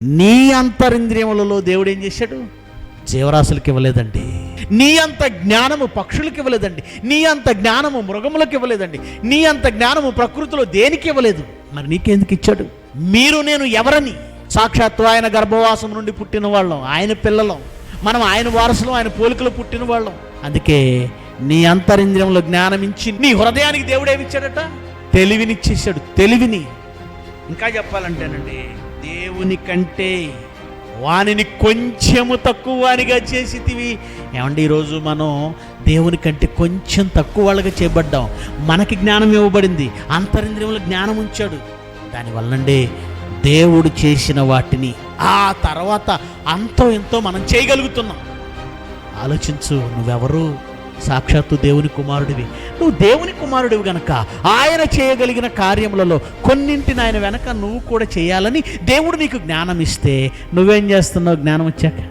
నీ అంతరింద్రియములలో దేవుడు ఏం చేశాడు? జీవరాశులకు ఇవ్వలేదండి. నీ అంత జ్ఞానము పక్షులకు ఇవ్వలేదండి. నీ అంత జ్ఞానము మృగములకు ఇవ్వలేదండి. నీ అంత జ్ఞానము ప్రకృతిలో దేనికి ఇవ్వలేదు. మరి నీకెందుకు ఇచ్చాడు? మీరు నేను ఎవరని? సాక్షాత్తు ఆయన గర్భవాసం నుండి పుట్టిన వాళ్ళం, ఆయన పిల్లలం, మనం ఆయన వారసులం, ఆయన పోలికలు పుట్టిన వాళ్ళం. అందుకే నీ అంతరింద్రియంలో జ్ఞానం ఇచ్చి నీ హృదయానికి దేవుడు ఏమిచ్చాడట? తెలివినిచ్చేసాడు. తెలివిని ఇంకా చెప్పాలంటేనండి, దేవుని కంటే వానిని కొంచెము తక్కువ వానిగా చేసితివి. ఏమండి, ఈరోజు మనం దేవుని కంటే కొంచెం తక్కువ వాళ్ళగా చేయబడ్డాం. మనకి జ్ఞానం ఇవ్వబడింది, అంతరింద్రియంలో జ్ఞానం ఉంచాడు. దానివల్లండి దేవుడు చేసిన వాటిని ఆ తర్వాత అంతో ఎంతో మనం చేయగలుగుతున్నాం. ఆలోచించు, నువ్వెవరు? సాక్షాత్తు దేవుని కుమారుడివి. నువ్వు దేవుని కుమారుడివి గనక ఆయన చేయగలిగిన కార్యములలో కొన్నింటిని ఆయన వెనక నువ్వు కూడా చేయాలని దేవుడు నీకు జ్ఞానం ఇస్తే నువ్వేం చేస్తున్నావు? జ్ఞానం వచ్చాక